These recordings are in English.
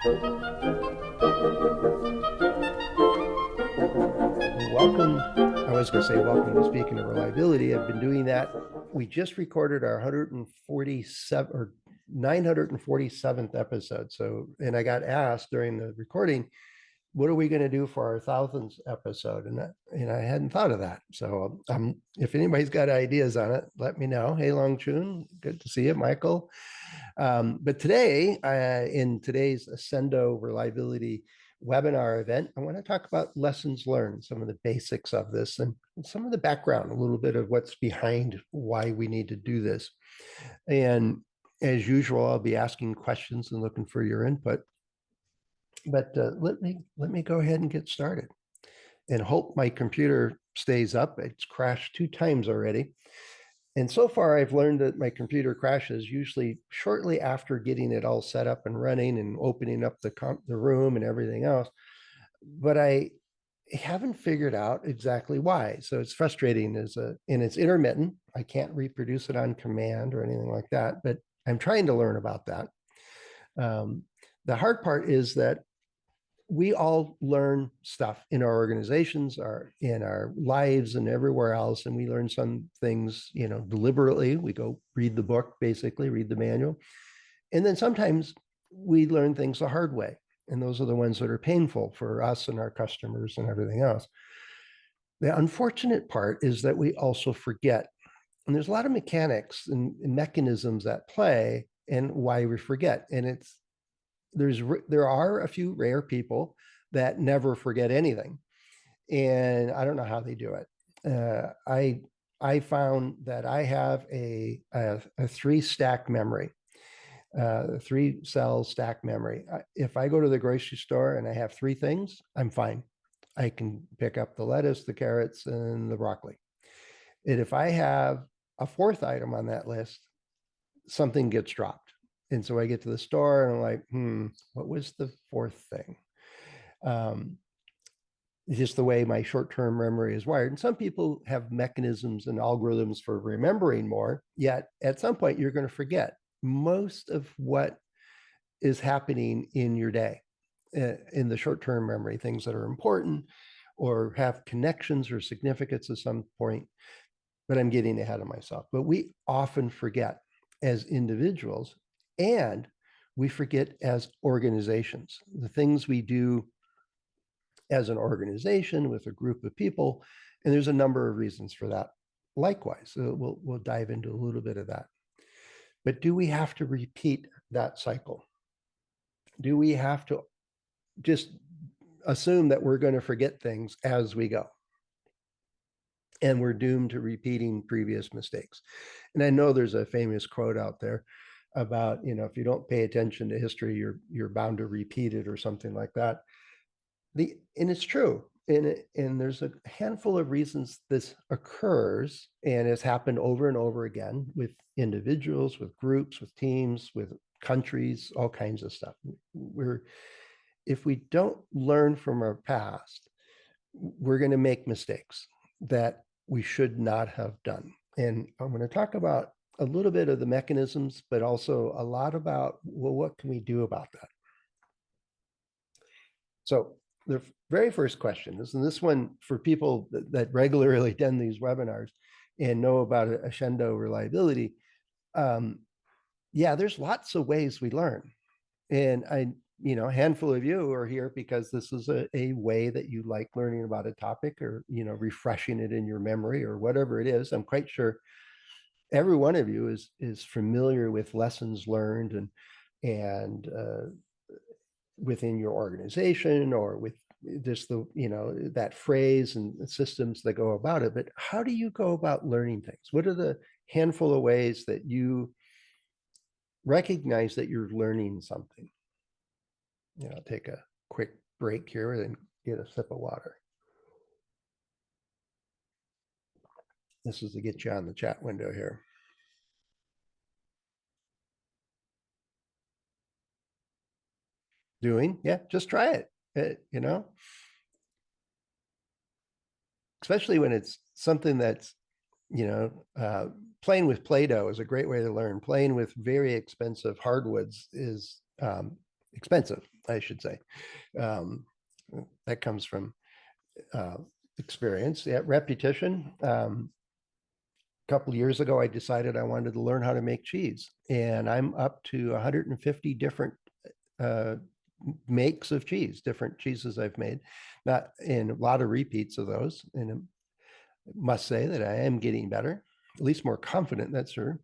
Welcome. I was going to say welcome to Speaking of Reliability. I've been doing that. We just recorded our 147 or 947th episode. So, and I got asked during the recording, what are we going to do for our 1000th episode? And I hadn't thought of that. So, if anybody's got ideas on it, let me know. Hey, Long Chun, good to see you, Michael. But today, in today's Ascendo Reliability webinar event, I want to talk about lessons learned, some of the basics of this, and some of the background, a little bit of what's behind why we need to do this. And as usual, I'll be asking questions and looking for your input. But let me go ahead and get started, and hope my computer stays up. It's crashed 2 times already. And so far, I've learned that my computer crashes usually shortly after getting it all set up and running and opening up the room and everything else. But I haven't figured out exactly why. So it's frustrating and it's intermittent. I can't reproduce it on command or anything like that, but I'm trying to learn about that. The hard part is that we all learn stuff in our organizations, in our lives, and everywhere else, and we learn some things, deliberately. We go read the book, basically read the manual, and then sometimes we learn things the hard way, and those are the ones that are painful for us and our customers and everything else. The unfortunate part is that we also forget, and there's a lot of mechanics and mechanisms at play, and why we forget. And there are a few rare people that never forget anything, and I don't know how they do it. I found that I have a 3 stack memory, 3 cell stack memory. If I go to the grocery store and I have 3 things, I'm fine. I can pick up the lettuce, the carrots, and the broccoli. And if I have a 4th item on that list, something gets dropped. And so I get to the store and I'm like, what was the 4th thing? Just the way my short-term memory is wired. And some people have mechanisms and algorithms for remembering more, yet at some point you're going to forget most of what is happening in your day, in the short-term memory, things that are important or have connections or significance at some point. But I'm getting ahead of myself. But we often forget as individuals, and we forget as organizations, the things we do as an organization with a group of people. And there's a number of reasons for that. Likewise, so we'll dive into a little bit of that. But do we have to repeat that cycle? Do we have to just assume that we're going to forget things as we go, and we're doomed to repeating previous mistakes? And I know there's a famous quote out there about, if you don't pay attention to history, you're bound to repeat it, or something like that. And it's true. And there's a handful of reasons this occurs, and it's happened over and over again with individuals, with groups, with teams, with countries, all kinds of stuff. If we don't learn from our past, we're going to make mistakes that we should not have done. And I'm going to talk about a little bit of the mechanisms, but also a lot about, well, what can we do about that? So the very first question is, and this one for people that regularly attend these webinars and know about Ascendo Reliability, there's lots of ways we learn. And a handful of you are here because this is a way that you like learning about a topic, or, refreshing it in your memory, or whatever it is. I'm quite sure every one of you is familiar with lessons learned and within your organization, or with just that phrase and the systems that go about it. But how do you go about learning things? What are the handful of ways that you recognize that you're learning something? Take a quick break here and get a sip of water. This is to get you on the chat window here. Just try it. Especially when it's something that's, playing with Play-Doh is a great way to learn. Playing with very expensive hardwoods is expensive, I should say. Um, that comes from experience. Yeah, repetition. A couple of years ago, I decided I wanted to learn how to make cheese, and I'm up to 150 different uh, makes of cheese, different cheeses I've made, not in a lot of repeats of those. And I must say that I am getting better, at least more confident. That's for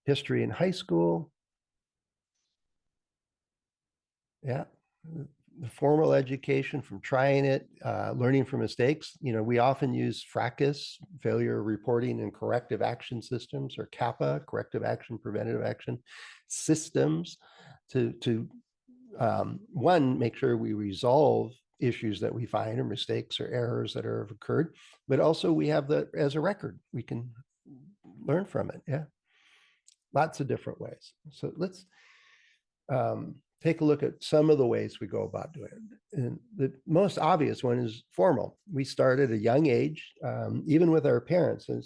history in high school. Yeah. The formal education from trying it, learning from mistakes. We often use FRACIS, failure reporting and corrective action systems, or CAPA, corrective action, preventative action systems, to one, make sure we resolve issues that we find or mistakes or errors that have occurred, but also we have that as a record. We can learn from it. Yeah. Lots of different ways. So let's take a look at some of the ways we go about doing it. And the most obvious one is formal. We start at a young age, even with our parents. And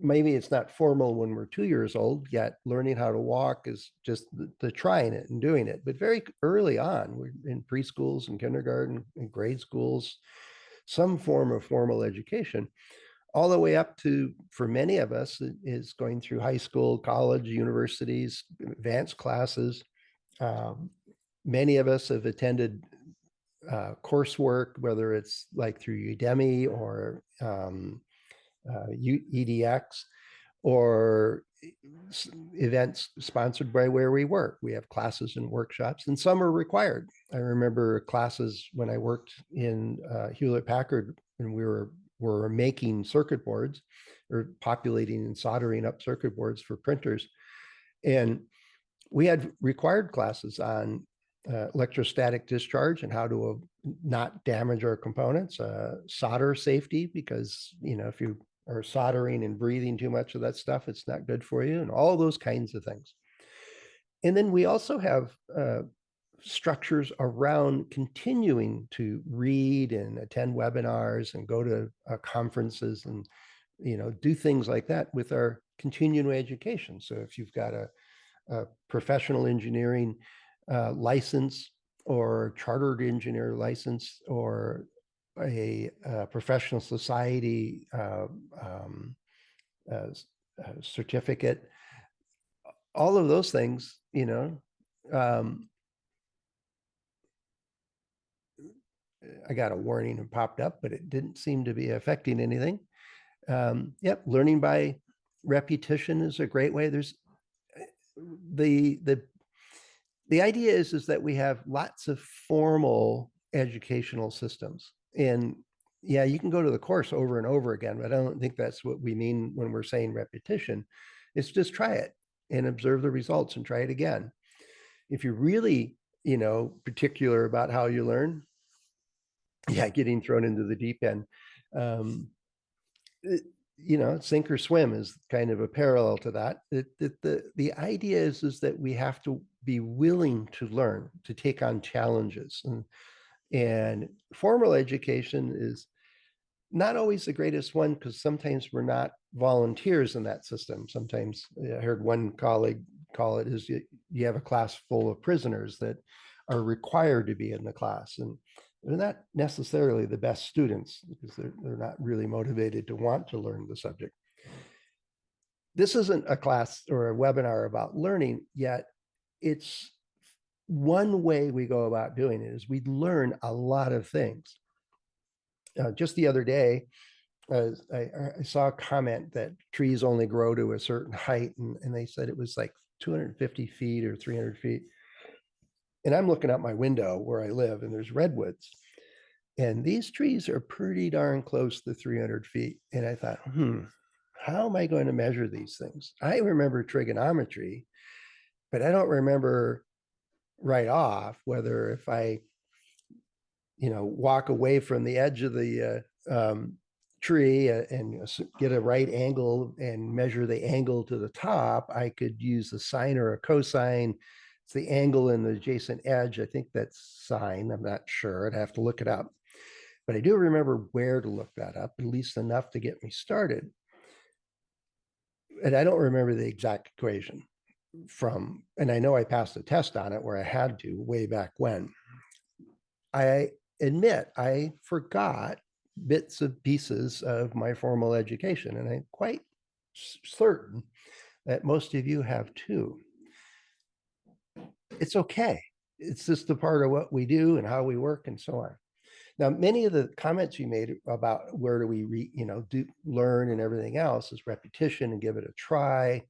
maybe it's not formal when we're 2 years old, yet learning how to walk is just the trying it and doing it. But very early on, we're in preschools and kindergarten and grade schools, some form of formal education, all the way up to, for many of us, it is going through high school, college, universities, advanced classes. Many of us have attended coursework, whether it's like through Udemy or EDX, or events sponsored by where we work. We have classes and workshops, and some are required. I remember classes when I worked in Hewlett Packard, and we were making circuit boards, or populating and soldering up circuit boards for printers. And we had required classes on electrostatic discharge and how to not damage our components, solder safety, because if you are soldering and breathing too much of that stuff, it's not good for you, and all those kinds of things. And then we also have structures around continuing to read and attend webinars and go to conferences and do things like that with our continuing education. So if you've got a professional engineering license, or chartered engineer license, or a professional society certificate, all of those things, I got a warning and popped up, but it didn't seem to be affecting anything. Yep, learning by repetition is a great way. There's the idea is that we have lots of formal educational systems, and yeah, you can go to the course over and over again, but I don't think that's what we mean when we're saying repetition. It's just try it and observe the results and try it again. If you're really particular about how you learn, yeah, getting thrown into the deep end, sink or swim is kind of a parallel to that. The idea is that we have to be willing to learn, to take on challenges, and formal education is not always the greatest one, because sometimes we're not volunteers in that system. Sometimes I heard one colleague call it is you have a class full of prisoners that are required to be in the class, and they're not necessarily the best students because they're not really motivated to want to learn the subject. This isn't a class or a webinar about learning, yet it's one way we go about doing it is we learn a lot of things. Just the other day, I saw a comment that trees only grow to a certain height, and they said it was like 250 feet or 300 feet. And I'm looking out my window where I live, and there's redwoods. And these trees are pretty darn close to 300 feet. And I thought, how am I going to measure these things? I remember trigonometry, but I don't remember right off whether if I, walk away from the edge of the tree and get a right angle and measure the angle to the top, I could use a sine or a cosine. It's the angle in the adjacent edge. I think that's sine. I'm not sure. I'd have to look it up. But I do remember where to look that up, at least enough to get me started. And I don't remember the exact equation. from, and I know I passed a test on it where I had to way back when. I admit I forgot bits and pieces of my formal education, and I'm quite certain that most of you have too. It's okay. It's just a part of what we do and how we work and so on. Now, many of the comments you made about where do we do learn and everything else is repetition and give it a try.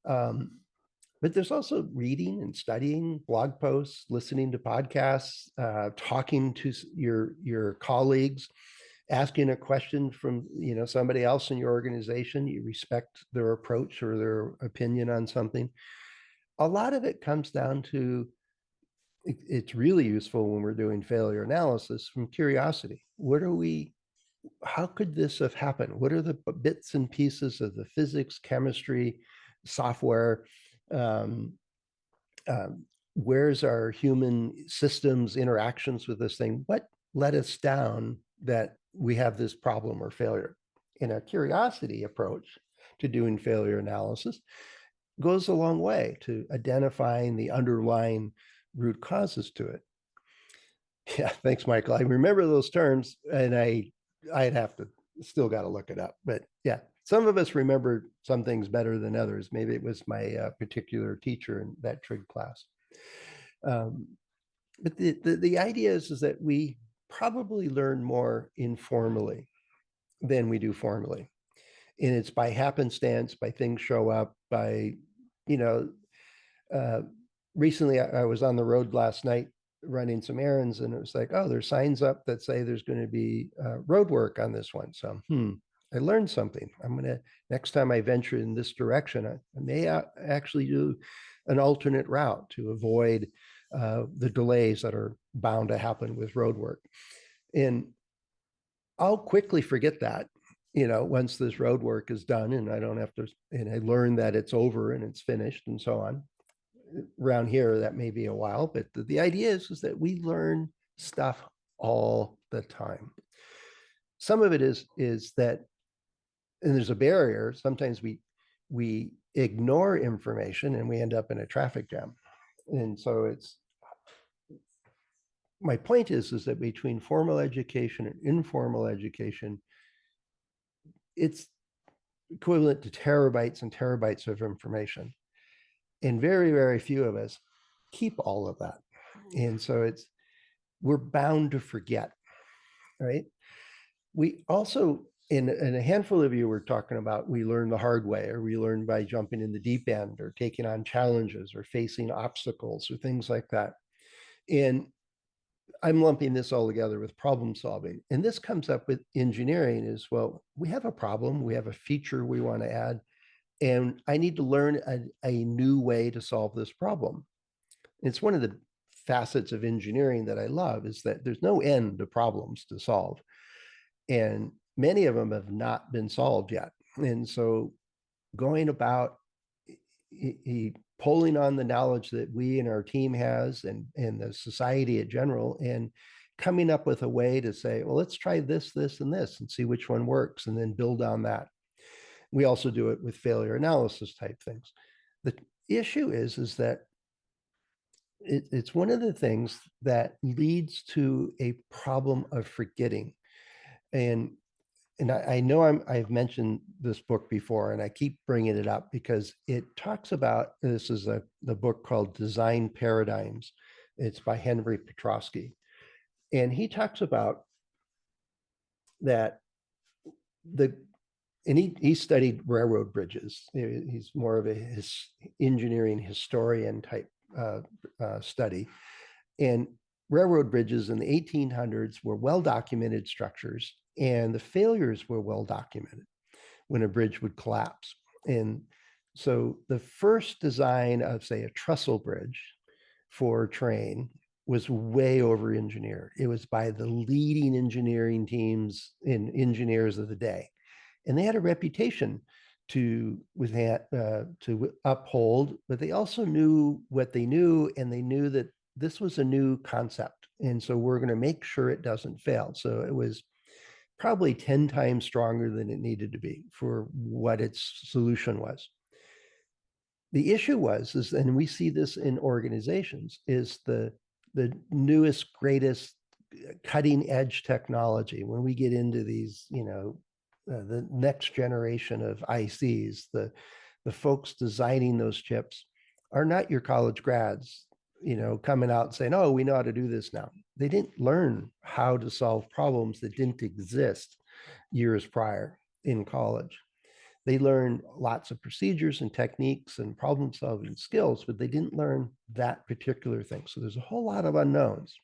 But there's also reading and studying, blog posts, listening to podcasts, talking to your colleagues, asking a question from somebody else in your organization. You respect their approach or their opinion on something. A lot of it comes down to it's really useful when we're doing failure analysis from curiosity. How could this have happened? What are the bits and pieces of the physics, chemistry, software? Um, where's our human systems interactions with this thing? What let us down that we have this problem or failure? In a curiosity approach to doing failure analysis goes a long way to identifying the underlying root causes to it. Yeah, thanks, Michael. I remember those terms, and I'd have to still got to look it up. But yeah, some of us remember some things better than others. Maybe it was my particular teacher in that trig class. But the idea is that we probably learn more informally than we do formally. And it's by happenstance, by things show up, by, you know, uh, recently I was on the road last night running some errands, and it was like, oh, there's signs up that say there's going to be road work on this one. So, I learned something. I'm going to, next time I venture in this direction, I may actually do an alternate route to avoid the delays that are bound to happen with road work. And I'll quickly forget that, once this road work is done and I don't have to, and I learn that it's over and it's finished and so on. Around here, that may be a while, but the idea is that we learn stuff all the time. Some of it is that, and there's a barrier. Sometimes we ignore information and we end up in a traffic jam. And so my point is that between formal education and informal education, it's equivalent to terabytes and terabytes of information. And very, very few of us keep all of that. And so we're bound to forget, right? We also, in a handful of you were talking about, we learn the hard way, or we learn by jumping in the deep end, or taking on challenges, or facing obstacles, or things like that. And I'm lumping this all together with problem solving. And this comes up with engineering as well. We have a problem, we have a feature we want to add, and I need to learn a new way to solve this problem. It's one of the facets of engineering that I love, is that there's no end to problems to solve. And many of them have not been solved yet. And so going about pulling on the knowledge that we and our team has, and the society in general, and coming up with a way to say, well, let's try this, this, and this, and see which one works, and then build on that. We also do it with failure analysis type things. The issue is that it's one of the things that leads to a problem of forgetting. And I know I've mentioned this book before, and I keep bringing it up because it talks about, this is the book called Design Paradigms. It's by Henry Petroski. And he talks about that and he studied railroad bridges. He's more of a engineering historian type study. And railroad bridges in the 1800s were well-documented structures, and the failures were well documented when a bridge would collapse. And so the first design of, say, a trestle bridge for a train was way over engineered. It was by the leading engineering teams and engineers of the day. And they had a reputation to uphold, but they also knew what they knew, and they knew that this was a new concept. And so we're going to make sure it doesn't fail. So it was probably 10 times stronger than it needed to be for what its solution was. The issue is, and we see this in organizations, is the newest, greatest cutting edge technology. When we get into these, the next generation of ICs, the folks designing those chips are not your college grads, coming out and saying, "Oh, we know how to do this now." They didn't learn how to solve problems that didn't exist years prior in college. They learned lots of procedures and techniques and problem solving skills, but they didn't learn that particular thing. So there's a whole lot of unknowns.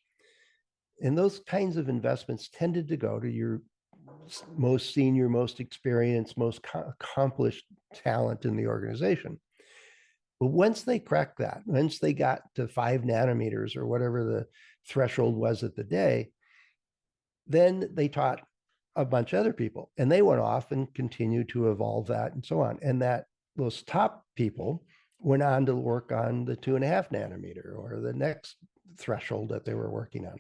And those kinds of investments tended to go to your most senior, most experienced, most accomplished talent in the organization. But once they cracked that, once they got to 5 nanometers or whatever the threshold was at the day, then they taught a bunch of other people, and they went off and continued to evolve that and so on. And that those top people went on to work on the 2.5 nanometer or the next threshold that they were working on.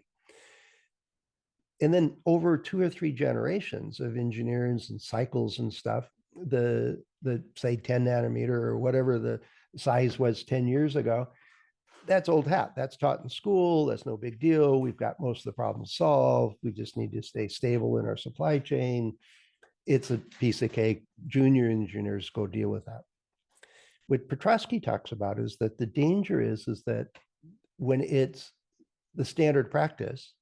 And then over 2 or 3 generations of engineers and cycles and stuff, the say 10 nanometer or whatever the size was 10 years ago, that's old hat. That's taught in school. That's no big deal. We've got most of the problems solved. We just need to stay stable in our supply chain. It's a piece of cake. Junior engineers go deal with that. What Petrosky talks about is that the danger is that when it's the standard practice,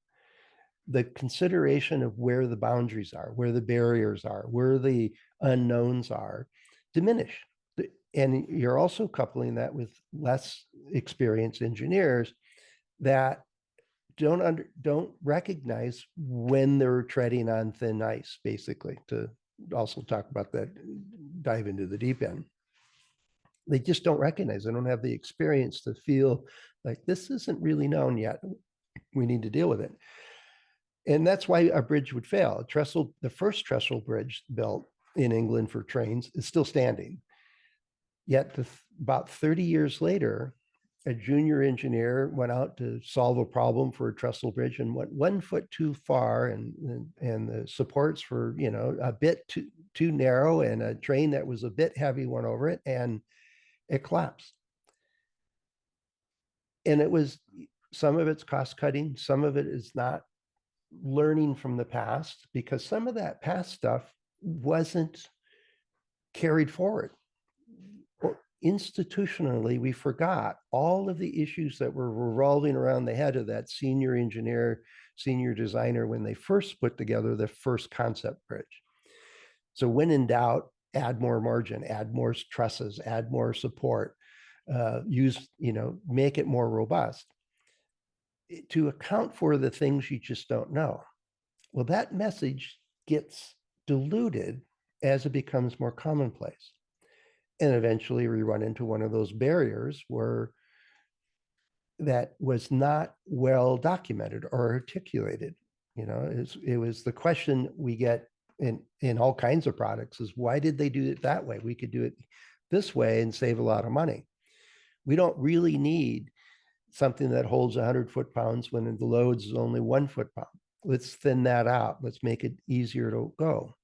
the consideration of where the boundaries are, where the barriers are, where the unknowns are, diminish. And you're also coupling that with less experienced engineers that don't recognize when they're treading on thin ice, basically, to also talk about that, dive into the deep end. They just don't recognize, they don't have the experience to feel like this isn't really known yet. We need to deal with it. And that's why a bridge would fail. The first trestle bridge built in England for trains is still standing. Yet about 30 years later, a junior engineer went out to solve a problem for a trestle bridge and went 1 foot too far, and the supports were, a bit too narrow, and a train that was a bit heavy went over it, and it collapsed. And it was, some of it's cost cutting, some of it is not learning from the past, because some of that past stuff wasn't carried forward. Institutionally, we forgot all of the issues that were revolving around the head of that senior engineer, senior designer, when they first put together the first concept bridge. So when in doubt, add more margin, add more trusses, add more support, make it more robust to account for the things you just don't know. Well, that message gets diluted as it becomes more commonplace. And eventually we run into one of those barriers where that was not well documented or articulated. It was the question we get in all kinds of products is, why did they do it that way? We could do it this way and save a lot of money. We don't really need something that holds 100 foot-pounds when the loads is only 1 foot-pound. Let's thin that out. Let's make it easier to go.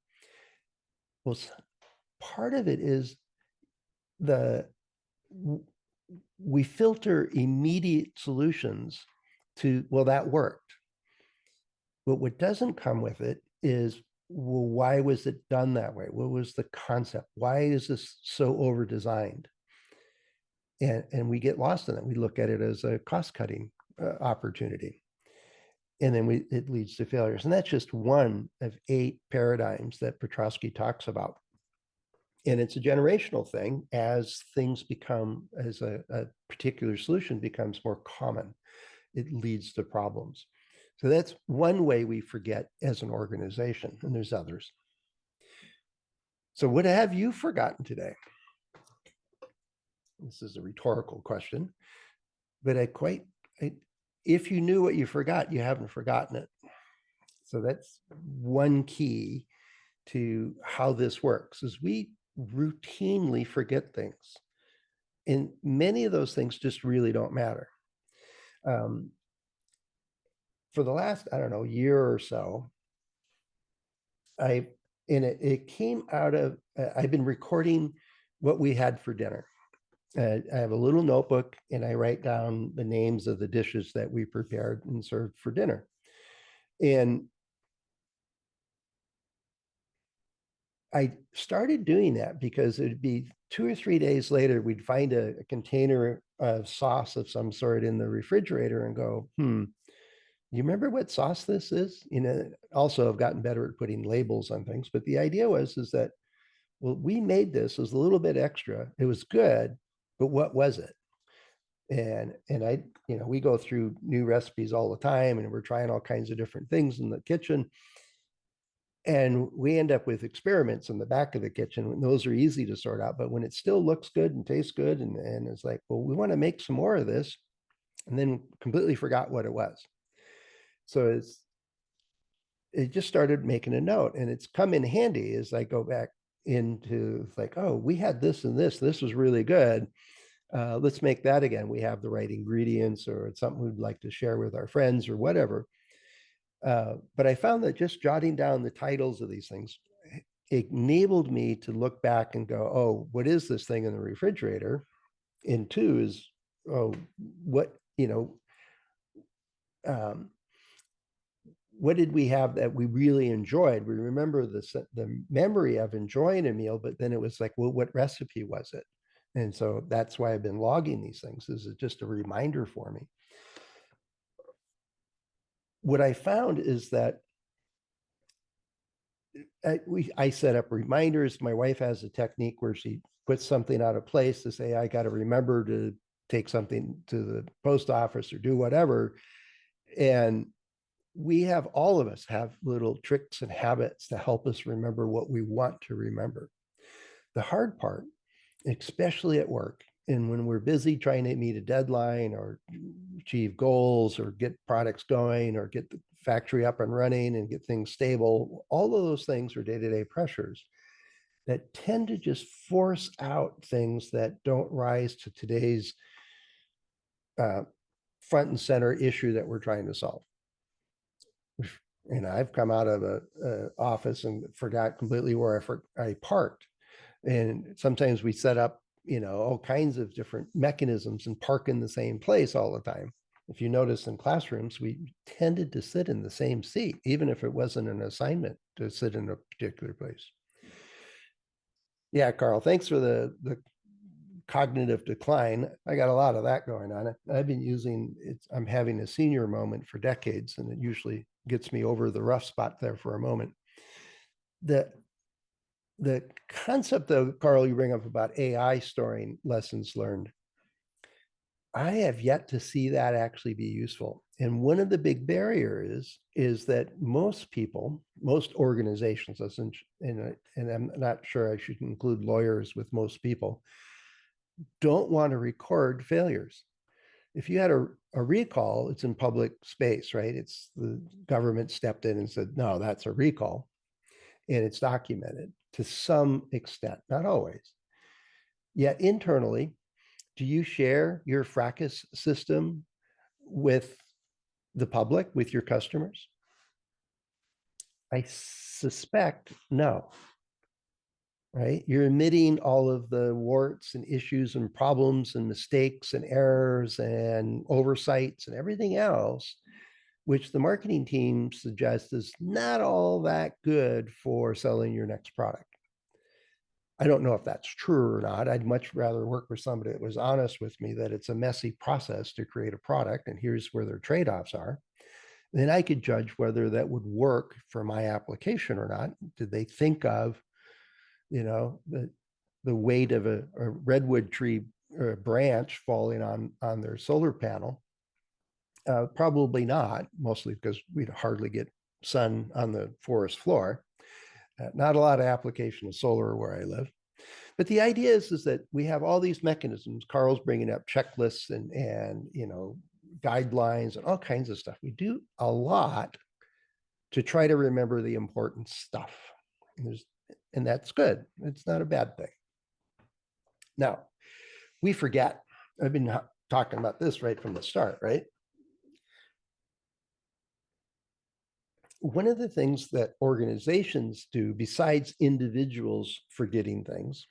Well, part of it is we filter immediate solutions to, well, that worked. But what doesn't come with it is, well, why was it done that way? What was the concept? Why is this so over designed? And we get lost in it. We look at it as a cost-cutting opportunity. And then it leads to failures. And that's just one of 8 paradigms that Petrosky talks about. And it's a generational thing. As things become, as a particular solution becomes more common, it leads to problems. So that's one way we forget as an organization, and there's others. So what have you forgotten today? This is a rhetorical question, but if you knew what you forgot, you haven't forgotten it. So that's one key to how this works, is we routinely forget things. And many of those things just really don't matter. For the last, year or so, it came out of, I've been recording what we had for dinner. I have a little notebook and I write down the names of the dishes that we prepared and served for dinner. And I started doing that because it'd be 2 or 3 days later, we'd find a container of sauce of some sort in the refrigerator and go, you remember what sauce this is? Also I've gotten better at putting labels on things, but the idea is that, well, we made this, it was a little bit extra. It was good, but what was it? And I, we go through new recipes all the time and we're trying all kinds of different things in the kitchen. And we end up with experiments in the back of the kitchen. And those are easy to sort out, but when it still looks good and tastes good, and it's like, well, we want to make some more of this, and then completely forgot what it was. So it just started making a note, and it's come in handy as I go back into like, oh, we had this and this was really good. Let's make that again. We have the right ingredients, or it's something we'd like to share with our friends or whatever. But I found that just jotting down the titles of these things enabled me to look back and go, oh, what is this thing in the refrigerator? And two is, oh, what, um, what did we have that we really enjoyed? We remember the memory of enjoying a meal, but then it was like, well, what recipe was it? And so that's why I've been logging these things. This is just a reminder for me. What I found is that I set up reminders. My wife has a technique where she puts something out of place to say, I got to remember to take something to the post office or do whatever. And all of us have little tricks and habits to help us remember what we want to remember. The hard part, especially at work, and when we're busy trying to meet a deadline or achieve goals or get products going or get the factory up and running and get things stable, all of those things are day-to-day pressures that tend to just force out things that don't rise to today's front and center issue that we're trying to solve. And I've come out of a office and forgot completely where I parked. And sometimes we set up, all kinds of different mechanisms and park in the same place all the time. If you notice in classrooms, we tended to sit in the same seat, even if it wasn't an assignment to sit in a particular place. Yeah, Carl, thanks for the cognitive decline. I got a lot of that going on. I've been using it. I'm having a senior moment for decades, and it usually gets me over the rough spot there for a moment. The concept, though, Carl, you bring up about AI storing lessons learned, I have yet to see that actually be useful. And one of the big barriers is that most people, most organizations, and I'm not sure I should include lawyers with most people, don't want to record failures. If you had a recall, it's in public space, right? It's the government stepped in and said, no, that's a recall. And it's documented to some extent, not always. Yet internally, do you share your fracas system with the public, with your customers? I suspect no, right? You're emitting all of the warts and issues and problems and mistakes and errors and oversights and everything else, which the marketing team suggests is not all that good for selling your next product. I don't know if that's true or not. I'd much rather work with somebody that was honest with me that it's a messy process to create a product and here's where their trade-offs are. Then I could judge whether that would work for my application or not. Did they think of, the weight of a redwood tree or a branch falling on their solar panel? Probably not, mostly because we'd hardly get sun on the forest floor. Not a lot of application of solar where I live. But the idea is that we have all these mechanisms. Carl's bringing up checklists and guidelines and all kinds of stuff. We do a lot to try to remember the important stuff. And that's good. It's not a bad thing. Now, we forget. I've been talking about this right from the start, right? One of the things that organizations do, besides individuals forgetting things,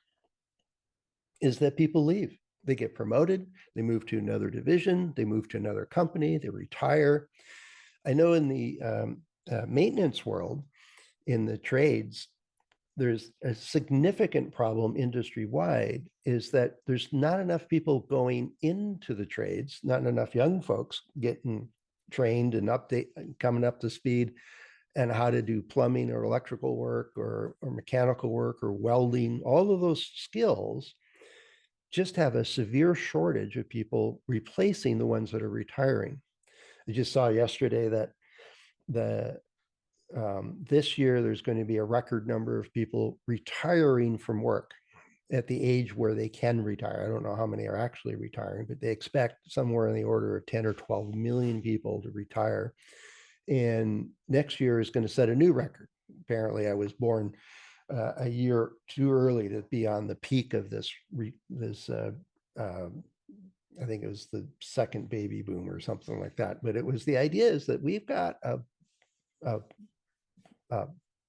is that people leave. They get promoted, they move to another division, they move to another company, they retire. I know in the maintenance world, in the trades, there's a significant problem industry-wide is that there's not enough people going into the trades, not enough young folks getting trained and coming up to speed and how to do plumbing or electrical work or mechanical work or welding. All of those skills just have a severe shortage of people replacing the ones that are retiring. I just saw yesterday that this year there's going to be a record number of people retiring from work at the age where they can retire. I don't know how many are actually retiring, but they expect somewhere in the order of 10 or 12 million people to retire. And next year is going to set a new record. Apparently, I was born a year too early to be on the peak of this. I think it was the second baby boom or something like that. But it was the idea is that we've got a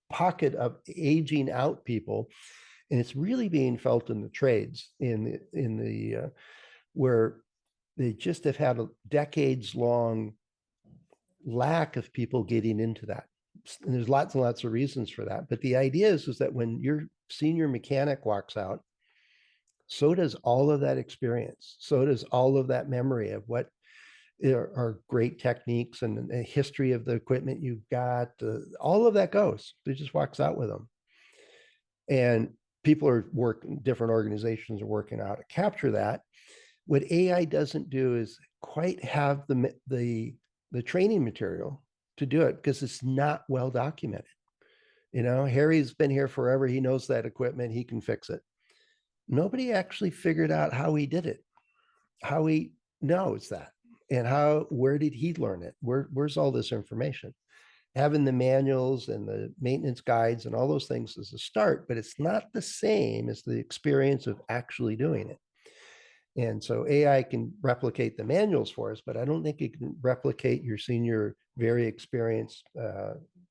pocket of aging out people, and it's really being felt in the trades where they just have had a decades long lack of people getting into that. And there's lots and lots of reasons for that. But the idea is that when your senior mechanic walks out, so does all of that experience. So does all of that memory of what are great techniques and a history of the equipment you've got. All of that goes. It just walks out with them. And people are working, different organizations are working out to capture that. What AI doesn't do is quite have the training material to do it because it's not well documented. You know, Harry's been here forever. He knows that equipment. He can fix it. Nobody actually figured out how he did it, how he knows that, and where did he learn it? Where's all this information? Having the manuals and the maintenance guides and all those things is a start, but it's not the same as the experience of actually doing it. And so AI can replicate the manuals for us, but I don't think it can replicate your senior, very experienced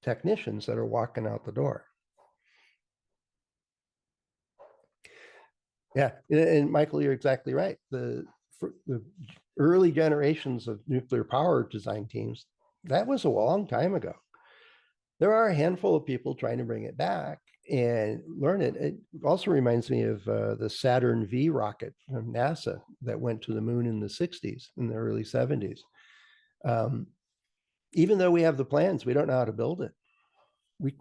technicians that are walking out the door. Yeah, and Michael, you're exactly right. The early generations of nuclear power design teams, that was a long time ago. There are a handful of people trying to bring it back and learn it. It also reminds me of the Saturn V rocket from NASA that went to the moon in the 60s, in the early 70s. Even though we have the plans, we don't know how to build it.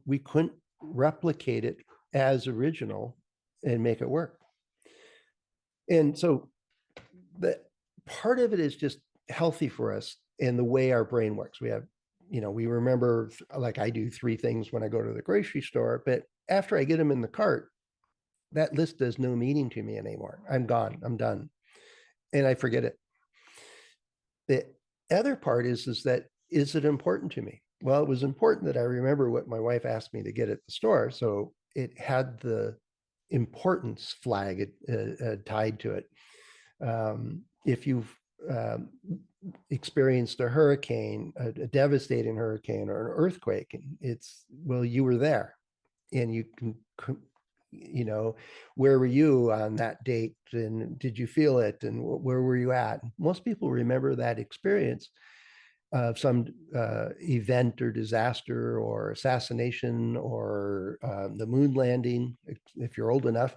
We couldn't replicate it as original and make it work. And so the part of it is just healthy for us in the way our brain works. We have, we remember, like I do 3 things when I go to the grocery store, but after I get them in the cart, that list has no meaning to me anymore. I'm gone, I'm done. And I forget it. The other part is that, is it important to me? Well, it was important that I remember what my wife asked me to get at the store. So it had the importance flag tied to it. If you've experienced a hurricane, a devastating hurricane or an earthquake, well, you were there, and you can, where were you on that date, and did you feel it, and where were you at? Most people remember that experience of some event or disaster or assassination or the moon landing, if you're old enough,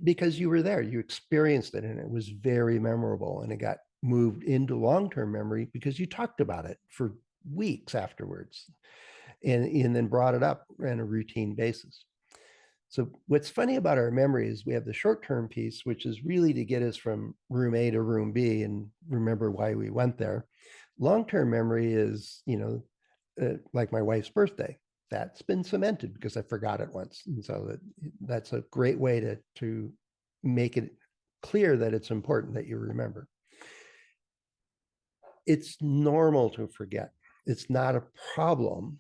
because you were there, you experienced it, and it was very memorable, and it got moved into long-term memory because you talked about it for weeks afterwards and then brought it up on a routine basis. So what's funny about our memory is we have the short-term piece, which is really to get us from room A to room B and remember why we went there. Long-term memory is, like my wife's birthday. That's been cemented because I forgot it once. And so that's a great way to make it clear that it's important that you remember. It's normal to forget. It's not a problem.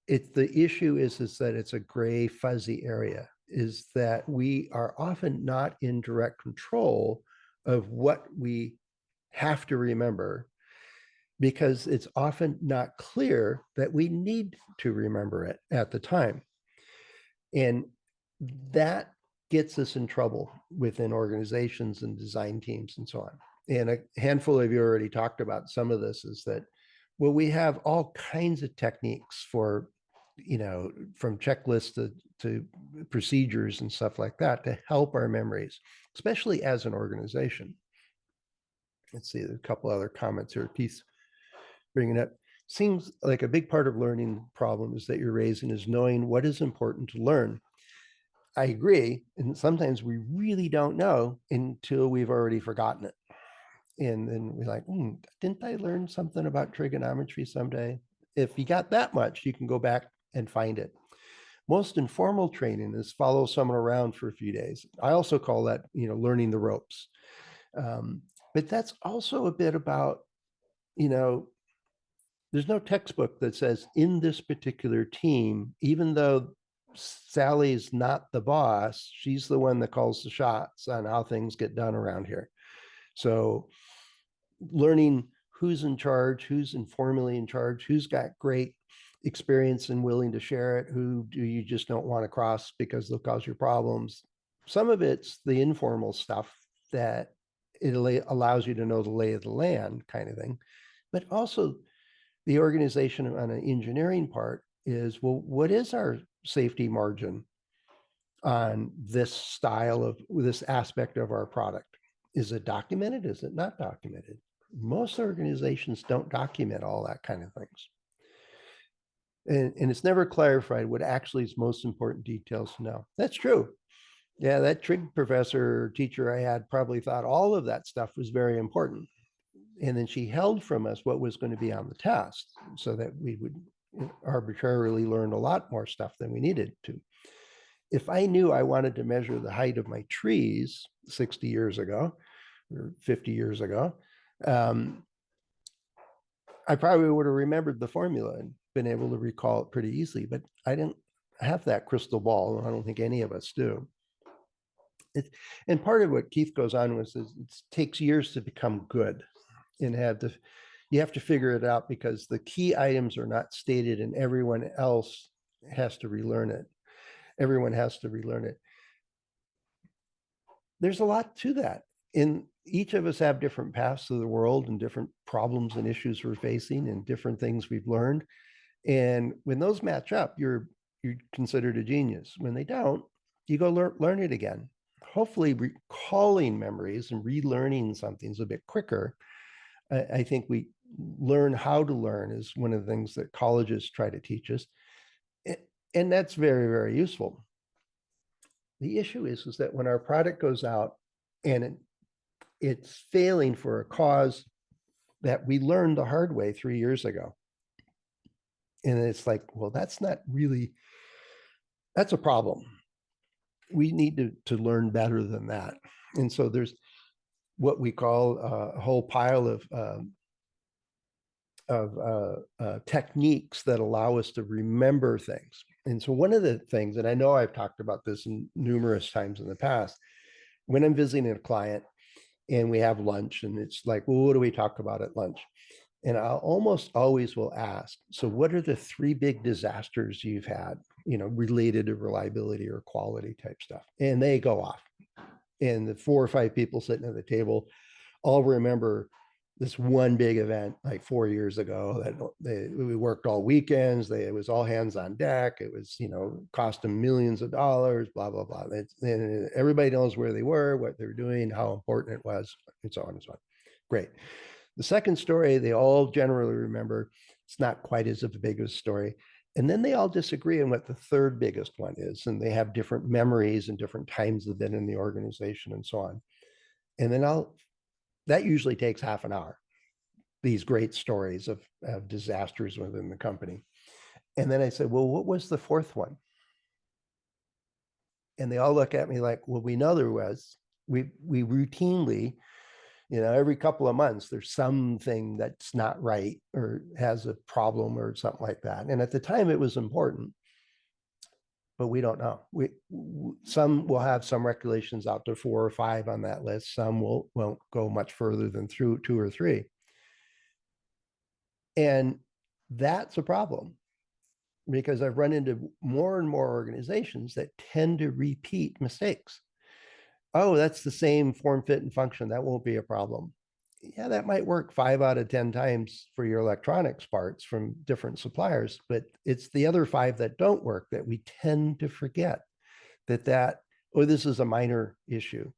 The issue is that it's a gray, fuzzy area, is that we are often not in direct control of what we have to remember, because it's often not clear that we need to remember it at the time. And that gets us in trouble within organizations and design teams and so on. And a handful of you already talked about some of this, is that, well, we have all kinds of techniques for, from checklists to procedures and stuff like that to help our memories, especially as an organization. Let's see, a couple other comments here. Keith bringing up, seems like a big part of learning problems that you're raising is knowing what is important to learn. I agree. And sometimes we really don't know until we've already forgotten it. And then we're like, didn't I learn something about trigonometry someday? If you got that much, you can go back and find it. Most informal training is follow someone around for a few days. I also call that, learning the ropes. But that's also a bit about, there's no textbook that says in this particular team, even though Sally's not the boss, she's the one that calls the shots on how things get done around here. So learning who's in charge, who's informally in charge, who's got great experience and willing to share it, who do you just don't want to cross because they'll cause you problems. Some of it's the informal stuff that it allows you to know the lay of the land kind of thing. But also the organization on an engineering part is, well, what is our safety margin on this style of this aspect of our product? Is it documented? Is it not documented? Most organizations don't document all that kind of things. And it's never clarified what actually is most important details to know. That's true. Yeah, that trig professor or teacher I had probably thought all of that stuff was very important. And then she held from us what was going to be on the test so that we would arbitrarily learn a lot more stuff than we needed to. If I knew I wanted to measure the height of my trees 60 years ago or 50 years ago, I probably would have remembered the formula and been able to recall it pretty easily, but I didn't have that crystal ball, and I don't think any of us do. And part of what Keith goes on with is it takes years to become good, and you have to figure it out because the key items are not stated and everyone else has to relearn it. Everyone has to relearn it. There's a lot to that. In each of us have different paths to the world and different problems and issues we're facing and different things we've learned. And when those match up, you're considered a genius. When they don't, you go learn it again. Hopefully recalling memories and relearning something is a bit quicker. I think we learn how to learn is one of the things that colleges try to teach us. And that's very, very useful. The issue is that when our product goes out and it's failing for a cause that we learned the hard way 3 years ago. And it's like, well, that's a problem. We need to learn better than that. And so there's what we call a whole pile of techniques that allow us to remember things. And so one of the things, and I know I've talked about this numerous times in the past, when I'm visiting a client and we have lunch and it's like, well, what do we talk about at lunch? And I almost always will ask, so what are the 3 big disasters you've had, related to reliability or quality type stuff? And they go off. And the 4 or 5 people sitting at the table all remember this one big event like 4 years ago that we worked all weekends. It was all hands on deck. It was, cost them millions of dollars, blah, blah, blah. And everybody knows where they were, what they were doing, how important it was, and so on and so on. Great. The second story, they all generally remember. It's not quite as big a story. And then they all disagree on what the third biggest one is. And they have different memories and different times they've been in the organization and so on. And then that usually takes half an hour, these great stories of disasters within the company. And then I said, well, what was the fourth one? And they all look at me like, well, we know there was. We routinely, every couple of months, there's something that's not right or has a problem or something like that. And at the time it was important, but we don't know. Some will have some regulations out to 4 or 5 on that list. Some won't go much further than through 2 or 3. And that's a problem. because I've run into more and more organizations that tend to repeat mistakes. Oh, that's the same form, fit, and function. That won't be a problem. Yeah, that might work 5 out of 10 times for your electronics parts from different suppliers, but it's the other 5 that don't work that we tend to forget oh, this is a minor issue,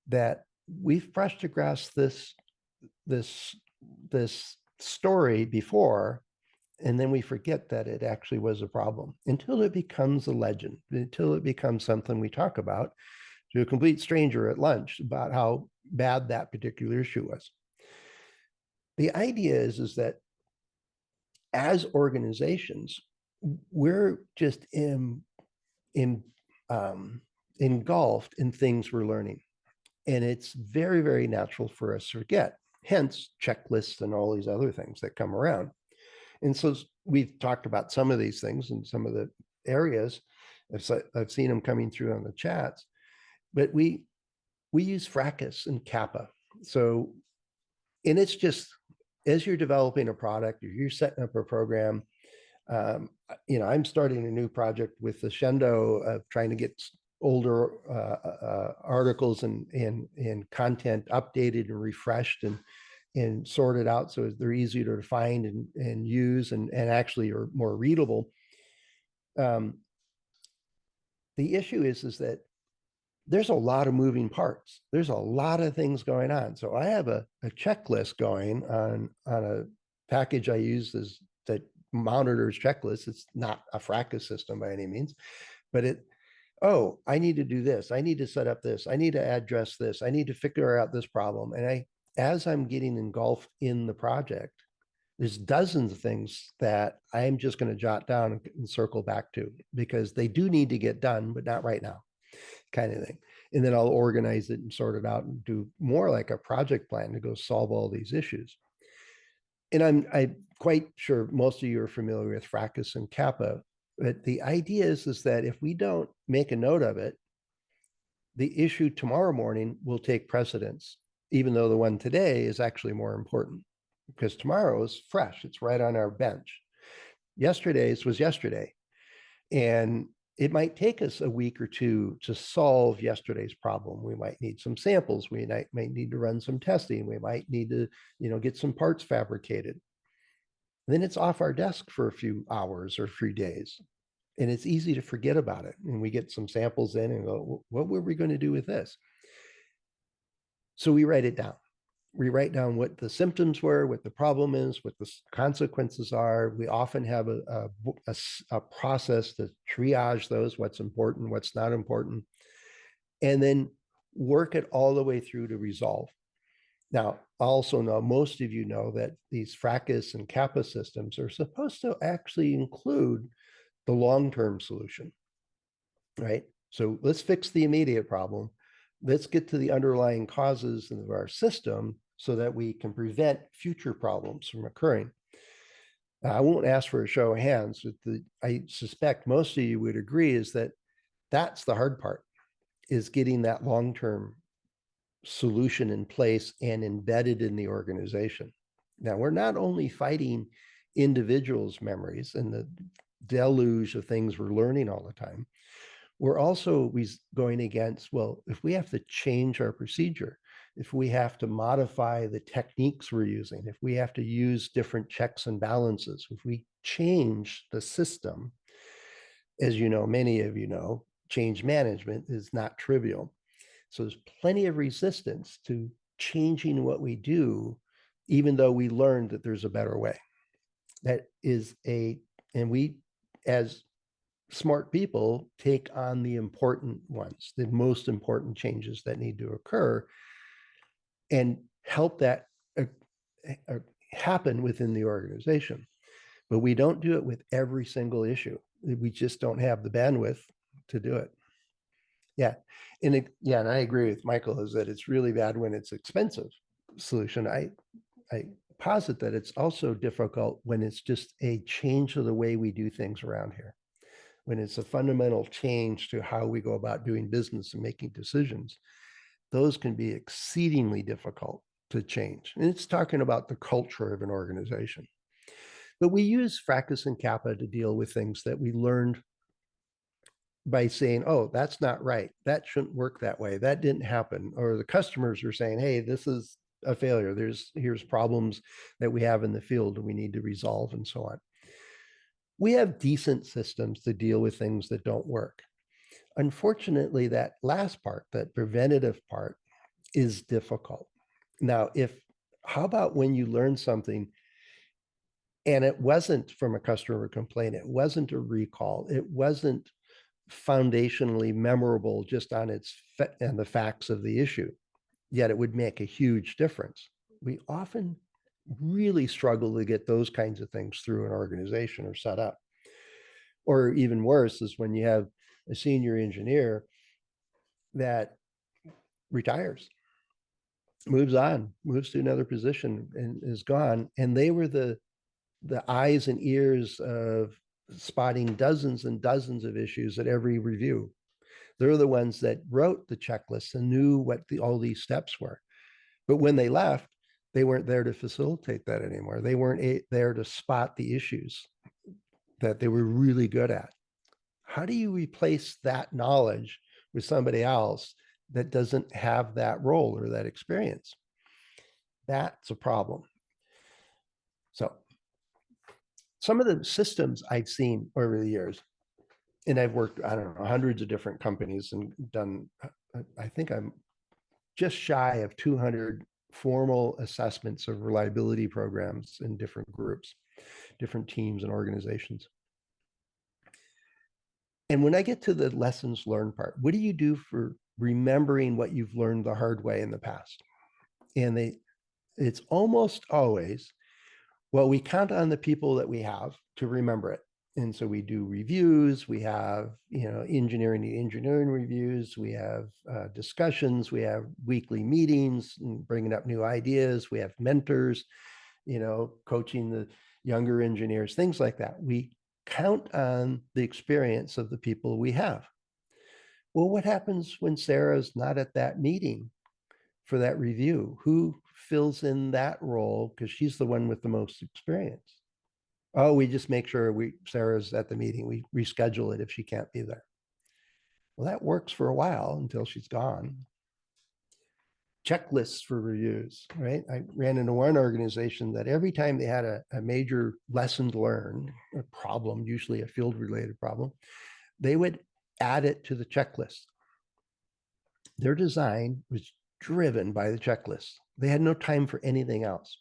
that we've brushed across this this story before, and then we forget that it actually was a problem until it becomes a legend, until it becomes something we talk about to a complete stranger at lunch about how bad that particular issue was. The idea is that as organizations, we're just in engulfed in things we're learning. And it's very, very natural for us to forget, hence checklists and all these other things that come around. And so we've talked about some of these things in some of the areas. I've seen them coming through on the chats, but we use Fracas and Kappa. So, and it's just as you're developing a product or you're setting up a program, I'm starting a new project with the Shendo of trying to get older articles and content updated and refreshed and sorted out so they're easier to find and use and actually are more readable. The issue is that there's a lot of moving parts. There's a lot of things going on. So I have a checklist going on a package I use that monitors checklists. It's not a Fracas system by any means, but I need to do this. I need to set up this. I need to address this. I need to figure out this problem. And as I'm getting engulfed in the project, there's dozens of things that I'm just going to jot down and circle back to because they do need to get done, but not right now, kind of thing. And then I'll organize it and sort it out and do more like a project plan to go solve all these issues. And I'm quite sure most of you are familiar with Fracas and Kappa, but the idea is that if we don't make a note of it, the issue tomorrow morning will take precedence, even though the one today is actually more important because tomorrow is fresh. It's right on our bench. Yesterday's was yesterday. And it might take us a week or two to solve yesterday's problem. We might need some samples. We might need to run some testing. We might need to, get some parts fabricated. And then it's off our desk for a few hours or a few days. And it's easy to forget about it. And we get some samples in and go, what were we going to do with this? So we write it down. We write down what the symptoms were, what the problem is, what the consequences are. We often have a process to triage those, what's important, what's not important, and then work it all the way through to resolve. Now, also know, most of you know that these Fracas and Kappa systems are supposed to actually include the long-term solution, right? So let's fix the immediate problem. Let's get to the underlying causes of our system so that we can prevent future problems from occurring. I won't ask for a show of hands, but I suspect most of you would agree is that that's the hard part, is getting that long-term solution in place and embedded in the organization. Now, we're not only fighting individuals' memories and the deluge of things we're learning all the time, we're also going against, well, if we have to change our procedure, if we have to modify the techniques we're using, if we have to use different checks and balances, if we change the system, as you know, many of you know, change management is not trivial. So there's plenty of resistance to changing what we do, even though we learned that there's a better way. And we, as smart people, take on the important ones, the most important changes that need to occur and help that happen within the organization. But we don't do it with every single issue. We just don't have the bandwidth to do it. Yeah. And I agree with Michael, is that it's really bad when it's expensive solution. I posit that it's also difficult when it's just a change of the way we do things around here. When it's a fundamental change to how we go about doing business and making decisions, those can be exceedingly difficult to change. And it's talking about the culture of an organization. But we use fracas and kappa to deal with things that we learned by saying, oh, that's not right. That shouldn't work that way. That didn't happen. Or the customers are saying, hey, this is a failure. Here's problems that we have in the field and we need to resolve and so on. We have decent systems to deal with things that don't work. Unfortunately, that last part, that preventative part, is difficult. Now, how about when you learn something and it wasn't from a customer complaint, it wasn't a recall, it wasn't foundationally memorable just on and the facts of the issue, yet it would make a huge difference. We often really struggle to get those kinds of things through an organization or set up. Or even worse is when you have a senior engineer that retires, moves on, moves to another position and is gone. And they were the eyes and ears of spotting dozens and dozens of issues at every review. They're the ones that wrote the checklist and knew what all these steps were. But when they left, they weren't there to facilitate that anymore. They weren't there to spot the issues that they were really good at. How do you replace that knowledge with somebody else that doesn't have that role or that experience? That's a problem. So some of the systems I've seen over the years, and I've worked, I don't know, hundreds of different companies and done, I think I'm just shy of 200 formal assessments of reliability programs in different groups, different teams and organizations. And when I get to the lessons learned part, what do you do for remembering what you've learned the hard way in the past? And it's almost always, well, we count on the people that we have to remember it. And so we do reviews, we have, engineering reviews, we have discussions, we have weekly meetings and bringing up new ideas, we have mentors, coaching the younger engineers, things like that. We count on the experience of the people we have. Well, what happens when Sarah's not at that meeting for that review? Who fills in that role because she's the one with the most experience? Oh, we just make sure Sarah's at the meeting. We reschedule it if she can't be there. Well, that works for a while until she's gone. Checklists for reviews, right? I ran into one organization that every time they had a major lesson learned, a problem, usually a field related problem, they would add it to the checklist. Their design was driven by the checklist. They had no time for anything else.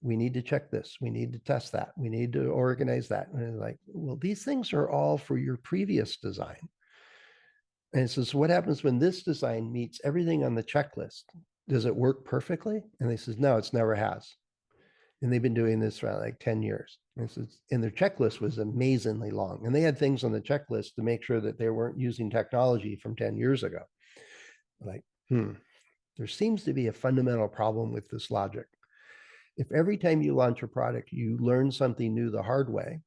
We need to check this. We need to test that. We need to organize that. And like, well, these things are all for your previous design. And so what happens when this design meets everything on the checklist? Does it work perfectly? And they says, no, it's never has. And they've been doing this for like 10 years. And their checklist was amazingly long. And they had things on the checklist to make sure that they weren't using technology from 10 years ago. Like, there seems to be a fundamental problem with this logic. If every time you launch a product, you learn something new the hard way,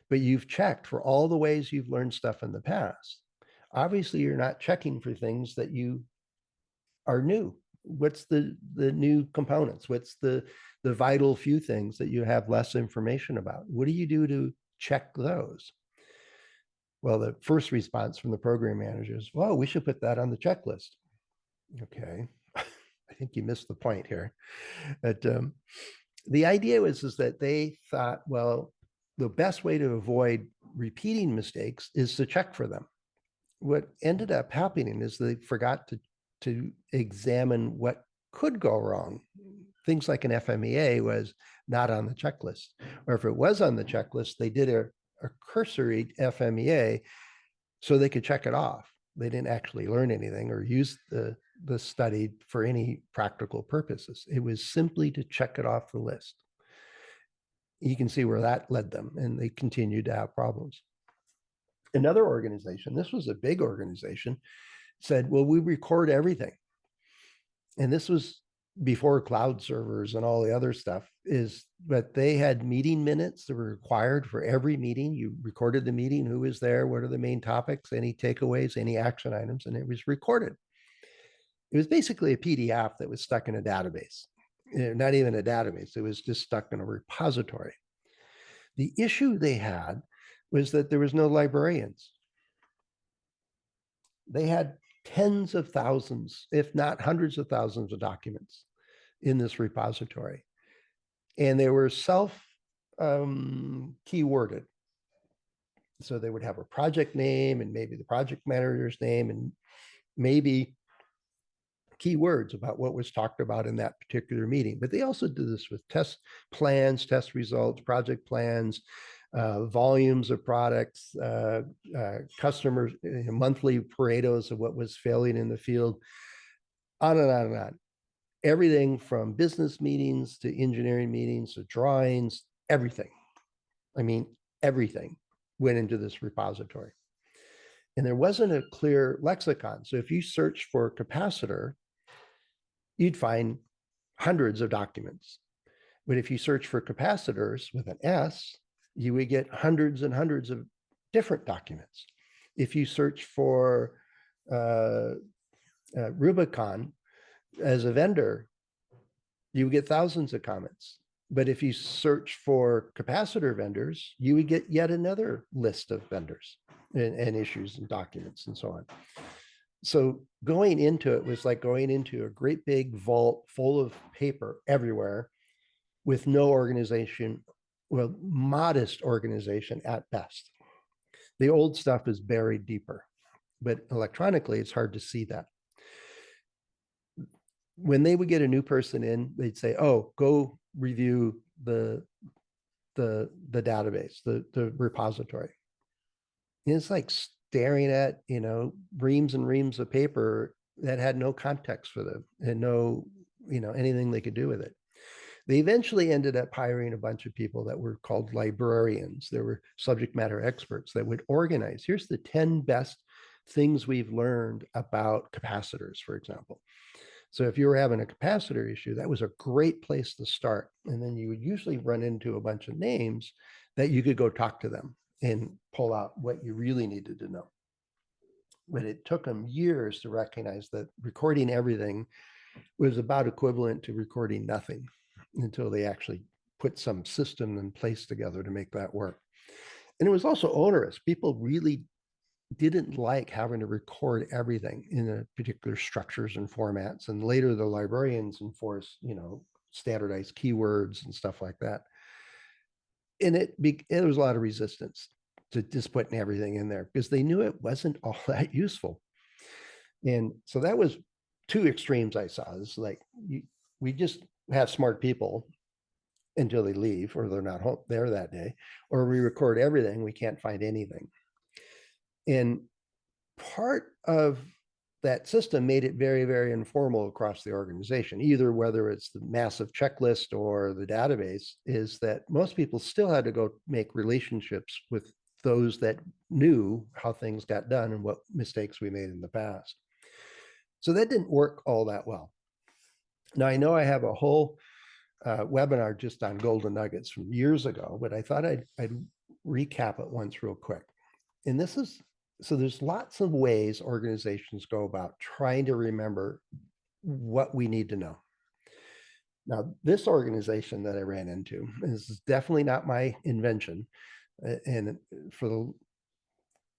but you've checked for all the ways you've learned stuff in the past, obviously you're not checking for things that you are new. What's the new components? What's the vital few things that you have less information about? What do you do to check those? Well, the first response from the program manager is, well, we should put that on the checklist. Okay. I think you missed the point here. But the idea is that they thought, well, the best way to avoid repeating mistakes is to check for them. What ended up happening is they forgot to examine what could go wrong. Things like an FMEA was not on the checklist, or if it was on the checklist, they did a cursory FMEA so they could check it off. They didn't actually learn anything or use the study for any practical purposes. It was simply to check it off the list. You can see where that led them, and they continued to have problems. Another organization, this was a big organization, said, well, we record everything. And this was before cloud servers and all the other stuff, but they had meeting minutes that were required for every meeting. You recorded the meeting, who was there, what are the main topics, any takeaways, any action items, and it was recorded. It was basically a PDF that was stuck in a database. Not even a database, it was just stuck in a repository. The issue they had was that there was no librarians. They had tens of thousands, if not hundreds of thousands of documents in this repository. And they were keyworded. So they would have a project name and maybe the project manager's name and maybe keywords about what was talked about in that particular meeting. But they also did this with test plans, test results, project plans, volumes of products, customers, monthly Paretos of what was failing in the field, on and on and on. Everything from business meetings to engineering meetings to drawings, everything. I mean, everything went into this repository. And there wasn't a clear lexicon. So if you search for capacitor, you'd find hundreds of documents. But if you search for capacitors with an S, you would get hundreds and hundreds of different documents. If you search for Rubicon as a vendor, you would get thousands of comments. But if you search for capacitor vendors, you would get yet another list of vendors and issues and documents and so on. So going into it was like going into a great big vault full of paper everywhere with no organization, well, modest organization at best. The old stuff is buried deeper, but electronically, it's hard to see that. When they would get a new person in, they'd say, "Oh, go review the database, the repository." And it's like staring at, reams and reams of paper that had no context for them and no, anything they could do with it. They eventually ended up hiring a bunch of people that were called librarians. There were subject matter experts that would organize. Here's the 10 best things we've learned about capacitors, for example. So if you were having a capacitor issue, that was a great place to start. And then you would usually run into a bunch of names that you could go talk to them and pull out what you really needed to know. But it took them years to recognize that recording everything was about equivalent to recording nothing until they actually put some system in place together to make that work. And it was also onerous. People really didn't like having to record everything in a particular structures and formats. And later the librarians enforced, standardized keywords and stuff like that. And there was a lot of resistance to just putting everything in there because they knew it wasn't all that useful. And so that was two extremes I saw. It's like we just have smart people until they leave or they're not home there that day, or we record everything, we can't find anything. And part of that system made it very, very informal across the organization, either whether it's the massive checklist or the database, is that most people still had to go make relationships with those that knew how things got done and what mistakes we made in the past. So that didn't work all that well. Now, I know I have a whole webinar just on golden nuggets from years ago, but I thought I'd recap it once real quick. And this is, so there's lots of ways organizations go about trying to remember what we need to know. Now, this organization that I ran into, this is definitely not my invention, and for the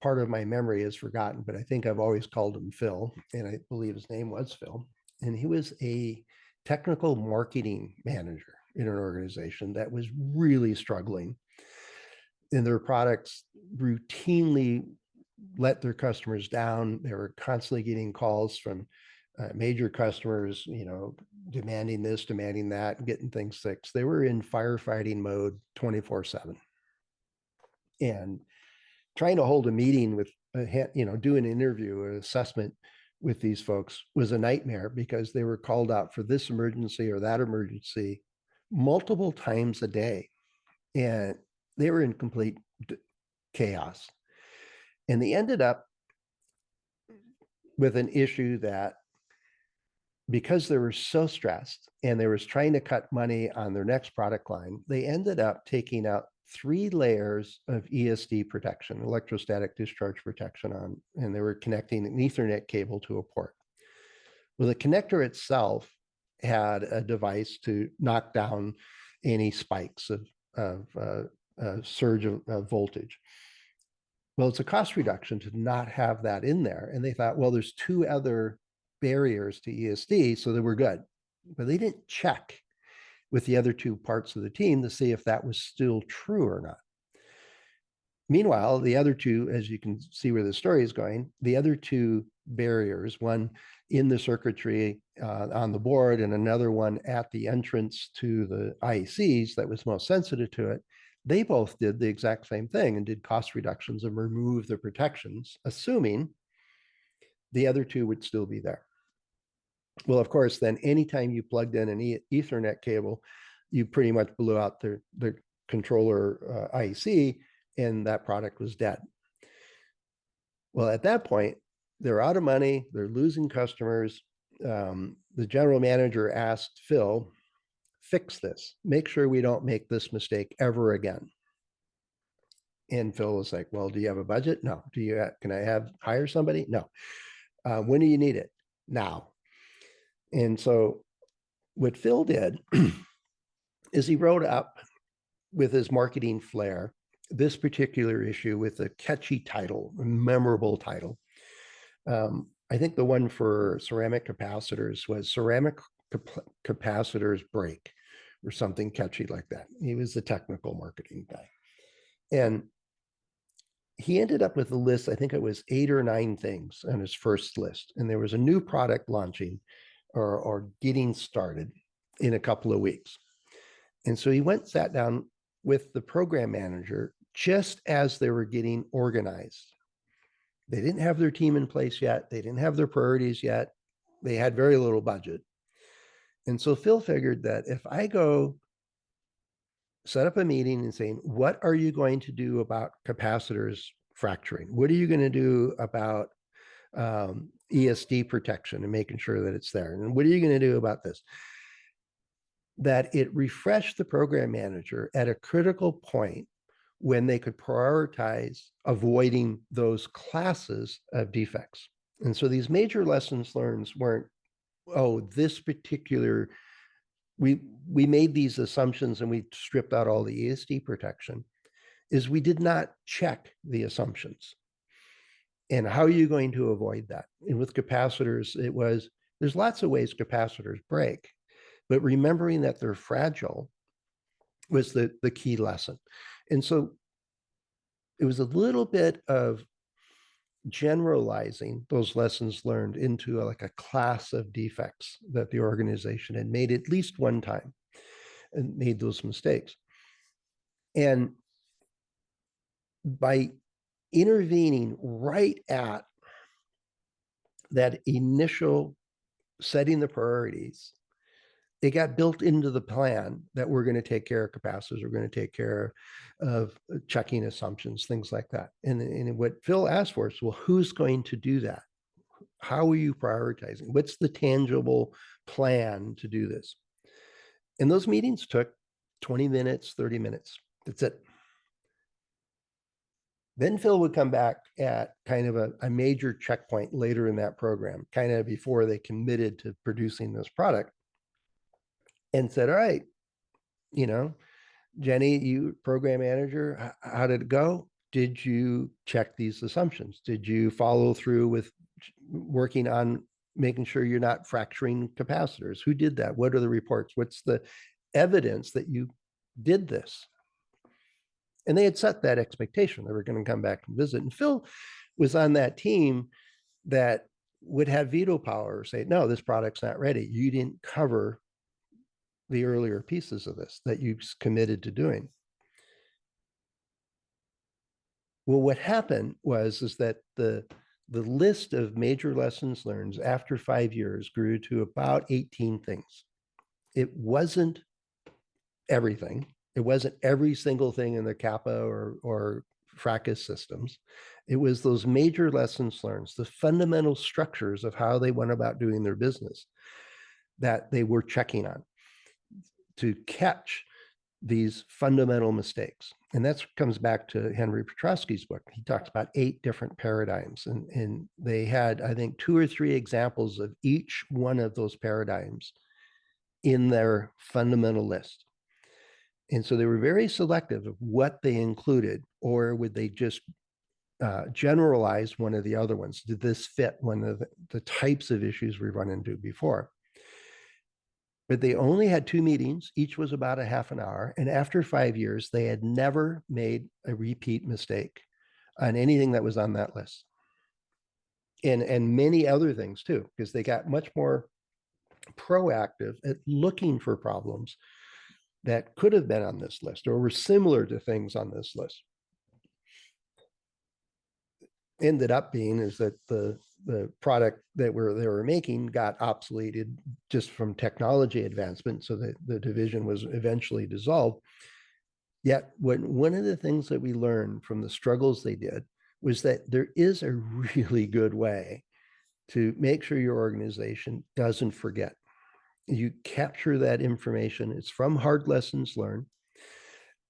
part of my memory is forgotten, but I think I've always called him Phil, and I believe his name was Phil. And he was a technical marketing manager in an organization that was really struggling. And their products routinely let their customers down. They were constantly getting calls from major customers, demanding this, demanding that, getting things fixed. They were in firefighting mode 24/7. And trying to hold a meeting with, do an interview, an assessment with these folks was a nightmare because they were called out for this emergency or that emergency multiple times a day. And they were in complete chaos. And they ended up with an issue that, because they were so stressed and they was trying to cut money on their next product line, they ended up taking out 3 layers of ESD protection, electrostatic discharge protection on, and they were connecting an Ethernet cable to a port. Well, the connector itself had a device to knock down any spikes of surge of voltage. Well, it's a cost reduction to not have that in there. And they thought, well, there's two other barriers to ESD, so they were good. But they didn't check with the other two parts of the team to see if that was still true or not. Meanwhile, the other two, as you can see where the story is going, the other two barriers, one in the circuitry on the board and another one at the entrance to the IECs that was most sensitive to it, they both did the exact same thing and did cost reductions and removed the protections, assuming the other two would still be there. Well, of course, then anytime you plugged in an Ethernet cable, you pretty much blew out the controller IEC, and that product was dead. Well, at that point, they're out of money, they're losing customers. The general manager asked Phil, fix this, make sure we don't make this mistake ever again. And Phil was like, well, do you have a budget? No. Can I hire somebody? No. When do you need it? Now. And so what Phil did is he wrote up with his marketing flair this particular issue with a catchy title, a memorable title. I think the one for ceramic capacitors was Ceramic Capacitors Break or something catchy like that. He was the technical marketing guy. And he ended up with a list, I think it was 8 or 9 things on his first list. And there was a new product launching or getting started in a couple of weeks. And so he went, sat down with the program manager just as they were getting organized. They didn't have their team in place yet. They didn't have their priorities yet. They had very little budget. And so Phil figured that if I go set up a meeting and saying, what are you going to do about capacitors fracturing? What are you going to do about ESD protection and making sure that it's there? And what are you going to do about this? That it refreshed the program manager at a critical point when they could prioritize avoiding those classes of defects. And so these major lessons learned weren't, oh, this particular, we made these assumptions and we stripped out all the ESD protection, is we did not check the assumptions. And how are you going to avoid that? And with capacitors, there's lots of ways capacitors break, but remembering that they're fragile was the key lesson. And so it was a little bit of generalizing those lessons learned into like a class of defects that the organization had made at least one time and made those mistakes. And by intervening right at that initial setting the priorities, it got built into the plan that we're going to take care of capacitors, we're going to take care of checking assumptions, things like that. And what Phil asked for is, well, who's going to do that? How are you prioritizing? What's the tangible plan to do this? And those meetings took 20 minutes, 30 minutes. That's it. Then Phil would come back at kind of a major checkpoint later in that program, kind of before they committed to producing this product, and said, all right, Jenny, you program manager, how did it go? Did you check these assumptions? Did you follow through with working on making sure you're not fracturing capacitors? Who did that? What are the reports? What's the evidence that you did this? And they had set that expectation. They were going to come back and visit. And Phil was on that team that would have veto power, say, no, this product's not ready. You didn't cover the earlier pieces of this that you committed to doing. Well, what happened is that the list of major lessons learned after 5 years grew to about 18 things. It wasn't everything. It wasn't every single thing in the Kappa or Fracas systems. It was those major lessons learned, the fundamental structures of how they went about doing their business that they were checking on to catch these fundamental mistakes. And that comes back to Henry Petroski's book. He talks about 8 different paradigms, and they had, I think, 2 or 3 examples of each one of those paradigms in their fundamental list. And so they were very selective of what they included, or would they just generalize one of the other ones? Did this fit one of the types of issues we run into before? But they only had 2 meetings. Each was about a half an hour. And after 5 years, they had never made a repeat mistake on anything that was on that list. And many other things too, because they got much more proactive at looking for problems that could have been on this list or were similar to things on this list. Ended up being is that the product that they were making got obsoleted just from technology advancement, so that the division was eventually dissolved. Yet, one of the things that we learned from the struggles they did was that there is a really good way to make sure your organization doesn't forget. You capture that information. It's from hard lessons learned,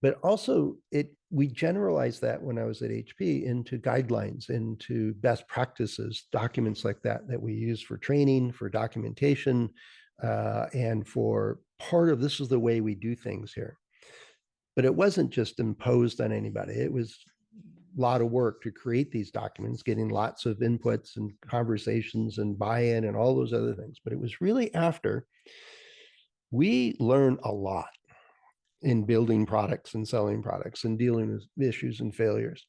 but also we generalized that when I was at HP into guidelines, into best practices, documents like that we use for training, for documentation, and for part of this is the way we do things here. But it wasn't just imposed on anybody. It was a lot of work to create these documents, getting lots of inputs and conversations and buy-in and all those other things. But it was really after we learned a lot in building products and selling products and dealing with issues and failures.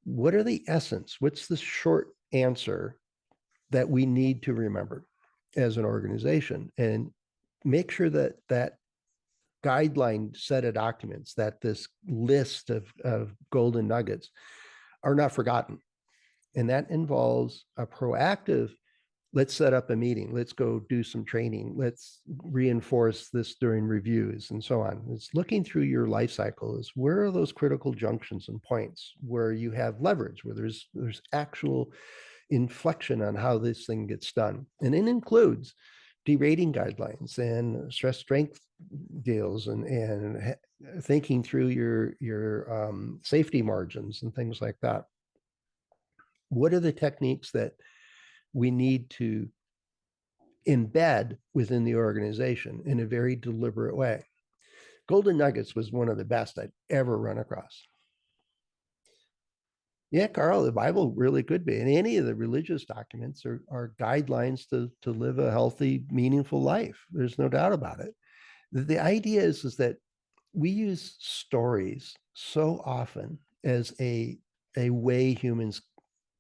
What are the essence? What's the short answer that we need to remember as an organization, and make sure that that guideline set of documents, that this list of golden nuggets are not forgotten? And that involves a proactive, let's set up a meeting, let's go do some training, let's reinforce this during reviews and so on. It's looking through your life cycle, is where are those critical junctions and points where you have leverage, where there's actual inflection on how this thing gets done. And it includes derating guidelines and stress strength deals, and thinking through your safety margins and things like that. What are the techniques that we need to embed within the organization in a very deliberate way? Golden Nuggets was one of the best I'd ever run across. Yeah, Carl, the Bible really could be. And any of the religious documents are guidelines to live a healthy, meaningful life. There's no doubt about it. The idea is that we use stories so often as a way humans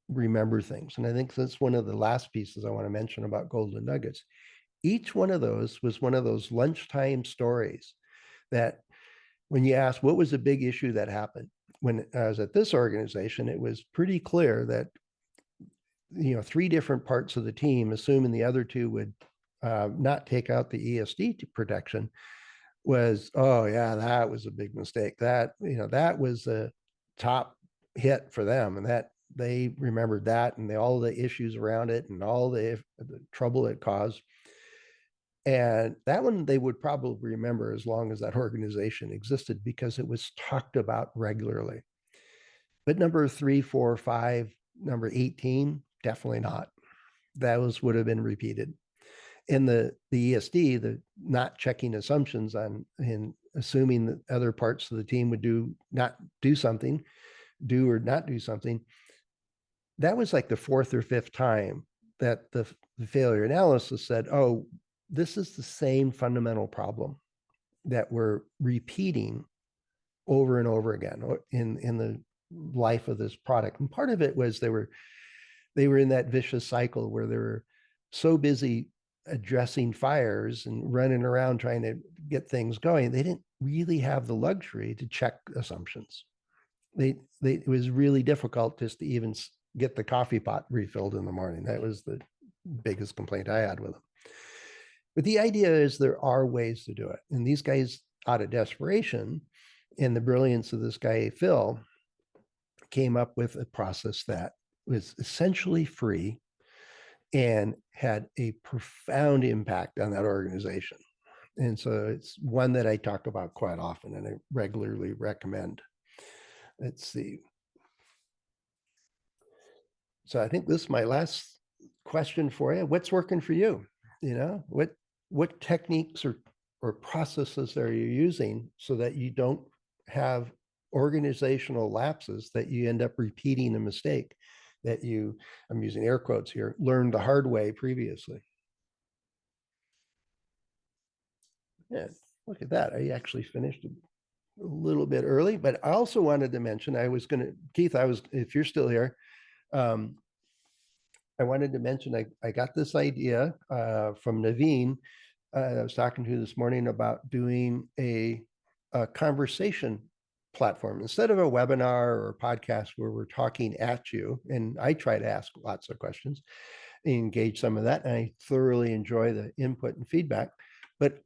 remember things. And I think that's one of the last pieces I want to mention about Golden Nuggets. Each one of those was one of those lunchtime stories that when you ask what was a big issue that happened, when I was at this organization, it was pretty clear that 3 different parts of the team, assuming the other 2 would not take out the ESD protection, was, oh yeah, that was a big mistake. That that was a top hit for them, and that they remembered that, and all the issues around it, and all the trouble it caused. And that one they would probably remember as long as that organization existed, because it was talked about regularly. But number 3, 4, 5, number 18, definitely not. Those would have been repeated. And the ESD, the not checking assumptions on and assuming that other parts of the team would do or not do something, that was like the 4th or 5th time that the failure analysis said, oh, this is the same fundamental problem that we're repeating over and over again in the life of this product. And part of it was they were in that vicious cycle where they were so busy addressing fires and running around trying to get things going, they didn't really have the luxury to check assumptions. It was really difficult just to even get the coffee pot refilled in the morning. That was the biggest complaint I had with them. But the idea is there are ways to do it. And these guys, out of desperation and the brilliance of this guy, Phil, came up with a process that was essentially free and had a profound impact on that organization. And so it's one that I talk about quite often and I regularly recommend. Let's see. So I think this is my last question for you. What's working for you? What techniques or processes that you're using so that you don't have organizational lapses that you end up repeating a mistake that you, I'm using air quotes here, learned the hard way previously. Yeah, look at that. I actually finished a little bit early, but I also wanted to mention, I was going to, Keith, if you're still here, I wanted to mention, I got this idea from Naveen. I was talking to this morning about doing a conversation platform instead of a webinar or a podcast where we're talking at you. And I try to ask lots of questions, engage some of that. And I thoroughly enjoy the input and feedback. But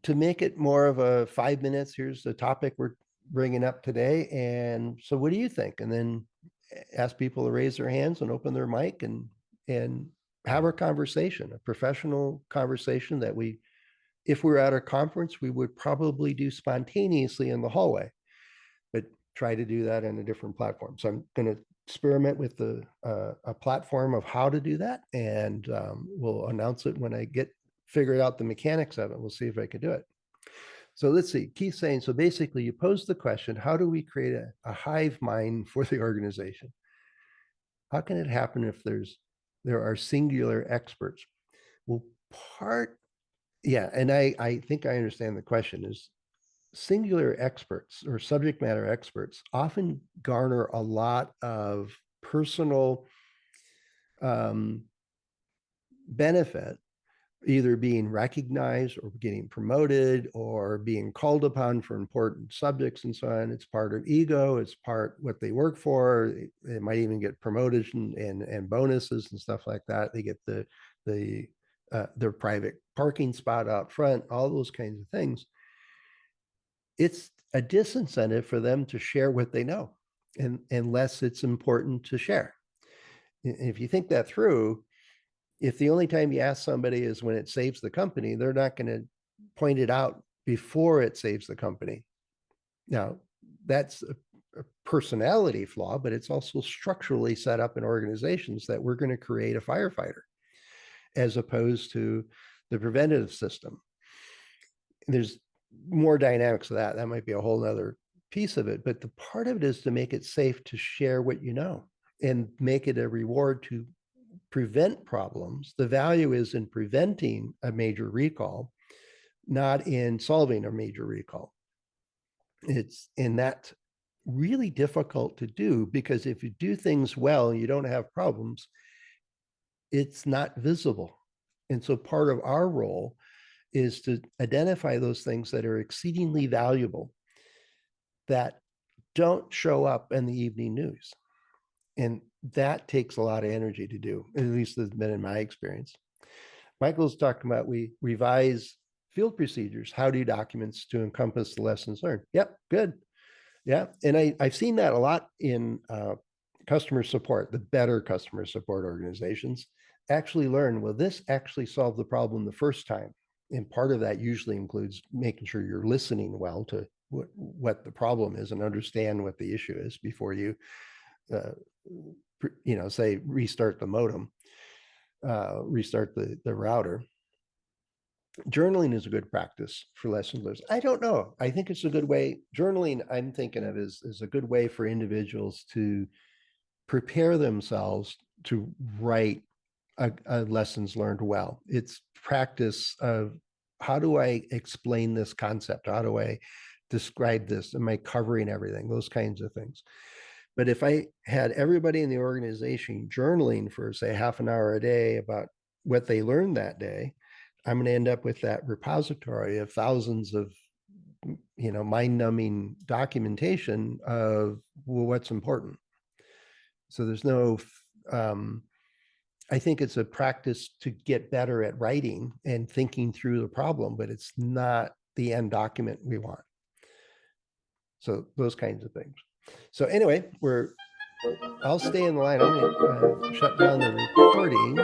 to make it more of a 5 minutes, here's the topic we're bringing up today. And so what do you think? And then ask people to raise their hands and open their mic and have a conversation, a professional conversation that we, if we're at a conference, we would probably do spontaneously in the hallway, but try to do that in a different platform. So I'm going to experiment with a platform of how to do that, and we'll announce it when I get figured out the mechanics of it. We'll see if I can do it. So let's see, Keith's saying, so basically you pose the question, how do we create a hive mind for the organization? How can it happen if there are singular experts? Well, yeah, and I think I understand the question is singular experts or subject matter experts often garner a lot of personal benefit, either being recognized or getting promoted or being called upon for important subjects and so on. It's part of ego, it's part what they work for. They might even get promoted and bonuses and stuff like that. They get their private parking spot out front, all those kinds of things. It's a disincentive for them to share what they know, unless it's important to share. If you think that through, if the only time you ask somebody is when it saves the company, they're not going to point it out before it saves the company. Now, that's a personality flaw, but it's also structurally set up in organizations that we're going to create a firefighter as opposed to the preventative system. There's more dynamics of that. That might be a whole nother piece of it, but the part of it is to make it safe to share what you know and make it a reward to prevent problems. The value is in preventing a major recall, not in solving a major recall. It's in that really difficult to do, because if you do things well and you don't have problems, it's not visible. And so part of our role is to identify those things that are exceedingly valuable that don't show up in the evening news. And that takes a lot of energy to do, at least has been in my experience. Michael's talking about we revise field procedures. How do documents to encompass the lessons learned? Yep, good. Yeah, and I've seen that a lot in customer support. The better customer support organizations actually learn, well, this actually solved the problem the first time. And part of that usually includes making sure you're listening well to what the problem is and understand what the issue is before you say restart the modem, restart the router. Journaling is a good practice for lesson learners. I don't know. I think it's a good way. Journaling, I'm thinking of is a good way for individuals to prepare themselves to write a lessons learned well. It's practice of, how do I explain this concept? How do I describe this? Am I covering everything? Those kinds of things. But if I had everybody in the organization journaling for, say, half an hour a day about what they learned that day, I'm going to end up with that repository of thousands of, mind-numbing documentation of, well, what's important. So there's no, I think it's a practice to get better at writing and thinking through the problem, but it's not the end document we want. So those kinds of things. So anyway, I'll stay in the line. I'm going to shut down the recording.